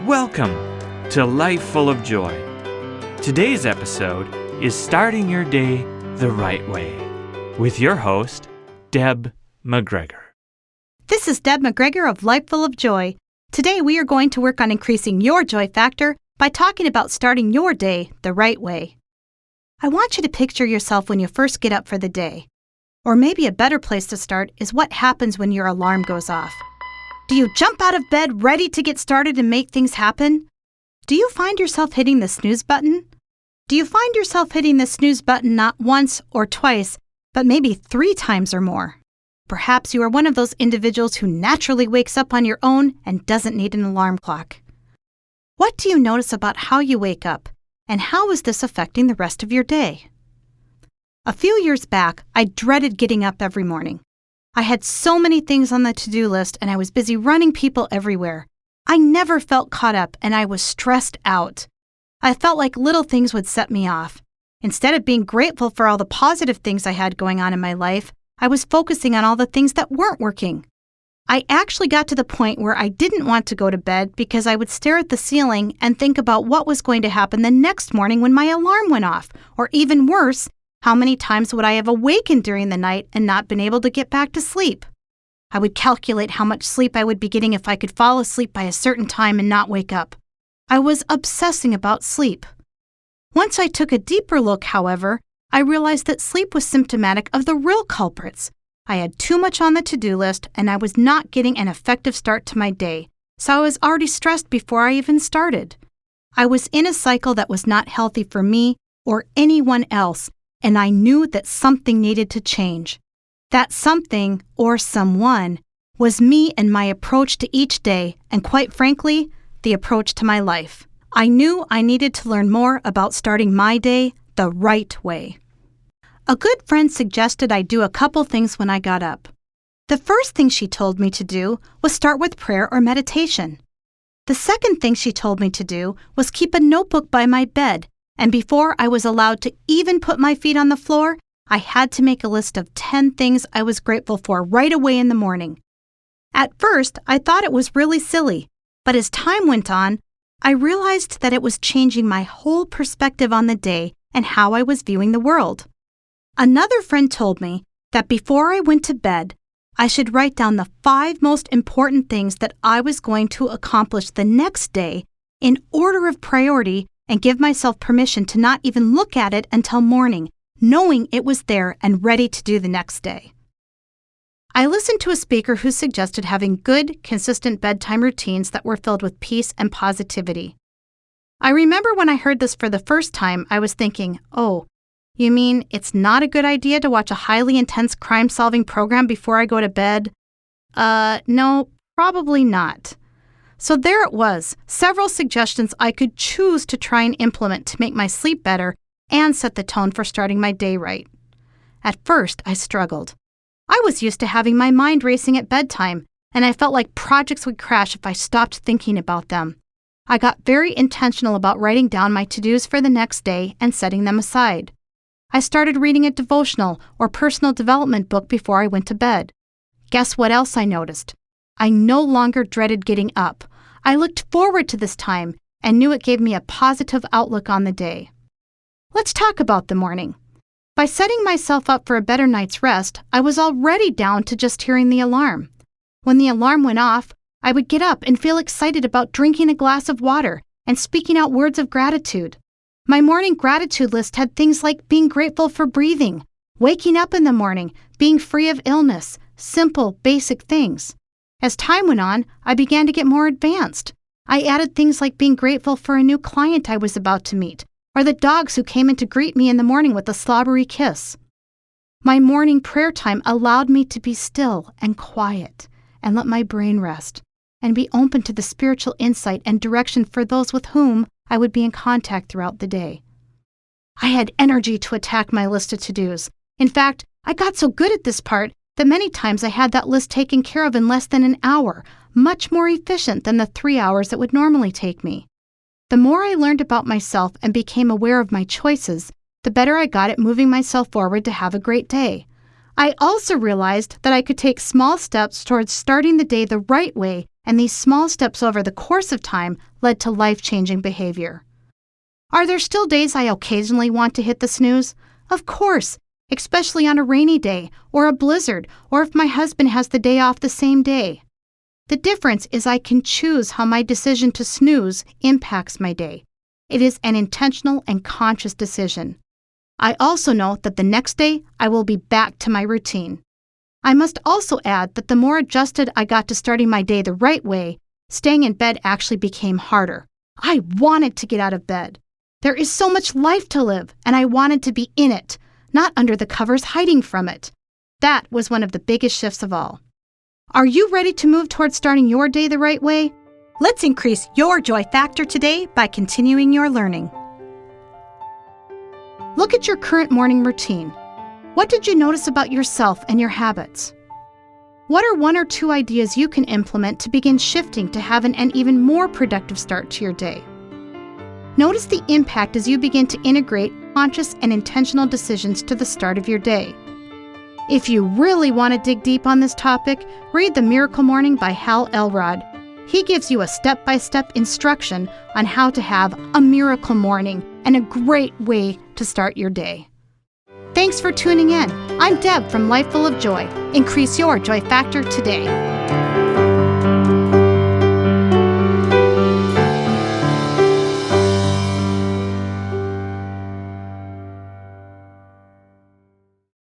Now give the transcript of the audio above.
Welcome to Life Full of Joy. Today's episode is Starting Your Day the Right Way with your host, Deb McGregor. This is Deb McGregor of Life Full of Joy. Today we are going to work on increasing your joy factor by talking about starting your day the right way. I want you to picture yourself when you first get up for the day. Or maybe a better place to start is what happens when your alarm goes off. Do you jump out of bed ready to get started and make things happen? Do you find yourself hitting the snooze button? Do you find yourself hitting the snooze button not once or twice, but maybe 3 times or more? Perhaps you are one of those individuals who naturally wakes up on your own and doesn't need an alarm clock. What do you notice about how you wake up, and how is this affecting the rest of your day? A few years back, I dreaded getting up every morning. I had so many things on the to-do list and I was busy running people everywhere. I never felt caught up and I was stressed out. I felt like little things would set me off. Instead of being grateful for all the positive things I had going on in my life, I was focusing on all the things that weren't working. I actually got to the point where I didn't want to go to bed because I would stare at the ceiling and think about what was going to happen the next morning when my alarm went off, or even worse, how many times would I have awakened during the night and not been able to get back to sleep? I would calculate how much sleep I would be getting if I could fall asleep by a certain time and not wake up. I was obsessing about sleep. Once I took a deeper look, however, I realized that sleep was symptomatic of the real culprits. I had too much on the to-do list and I was not getting an effective start to my day, so I was already stressed before I even started. I was in a cycle that was not healthy for me or anyone else, and I knew that something needed to change. That something, or someone, was me and my approach to each day, and quite frankly, the approach to my life. I knew I needed to learn more about starting my day the right way. A good friend suggested I do a couple things when I got up. The first thing she told me to do was start with prayer or meditation. The second thing she told me to do was keep a notebook by my bed, and before I was allowed to even put my feet on the floor, I had to make a list of 10 things I was grateful for right away in the morning. At first, I thought it was really silly, but as time went on, I realized that it was changing my whole perspective on the day and how I was viewing the world. Another friend told me that before I went to bed, I should write down the 5 most important things that I was going to accomplish the next day in order of priority and give myself permission to not even look at it until morning, knowing it was there and ready to do the next day. I listened to a speaker who suggested having good, consistent bedtime routines that were filled with peace and positivity. I remember when I heard this for the first time, I was thinking, oh, you mean it's not a good idea to watch a highly intense crime-solving program before I go to bed? No, probably not. So there it was, several suggestions I could choose to try and implement to make my sleep better and set the tone for starting my day right. At first, I struggled. I was used to having my mind racing at bedtime, and I felt like projects would crash if I stopped thinking about them. I got very intentional about writing down my to-dos for the next day and setting them aside. I started reading a devotional or personal development book before I went to bed. Guess what else I noticed? I no longer dreaded getting up. I looked forward to this time and knew it gave me a positive outlook on the day. Let's talk about the morning. By setting myself up for a better night's rest, I was already down to just hearing the alarm. When the alarm went off, I would get up and feel excited about drinking a glass of water and speaking out words of gratitude. My morning gratitude list had things like being grateful for breathing, waking up in the morning, being free of illness, simple, basic things. As time went on, I began to get more advanced. I added things like being grateful for a new client I was about to meet, or the dogs who came in to greet me in the morning with a slobbery kiss. My morning prayer time allowed me to be still and quiet and let my brain rest and be open to the spiritual insight and direction for those with whom I would be in contact throughout the day. I had energy to attack my list of to-dos. In fact, I got so good at this part that many times I had that list taken care of in less than an hour, much more efficient than the 3 hours it would normally take me. The more I learned about myself and became aware of my choices, the better I got at moving myself forward to have a great day. I also realized that I could take small steps towards starting the day the right way and these small steps over the course of time led to life-changing behavior. Are there still days I occasionally want to hit the snooze? Of course, especially on a rainy day or a blizzard or if my husband has the day off the same day. The difference is I can choose how my decision to snooze impacts my day. It is an intentional and conscious decision. I also know that the next day I will be back to my routine. I must also add that the more adjusted I got to starting my day the right way, staying in bed actually became harder. I wanted to get out of bed. There is so much life to live, and I wanted to be in it, not under the covers hiding from it. That was one of the biggest shifts of all. Are you ready to move towards starting your day the right way? Let's increase your joy factor today by continuing your learning. Look at your current morning routine. What did you notice about yourself and your habits? What are 1 or 2 ideas you can implement to begin shifting to have an even more productive start to your day? Notice the impact as you begin to integrate conscious and intentional decisions to the start of your day. If you really want to dig deep on this topic, read The Miracle Morning by Hal Elrod. He gives you a step-by-step instruction on how to have a miracle morning and a great way to start your day. Thanks for tuning in. I'm Deb from Life Full of Joy. Increase your joy factor today.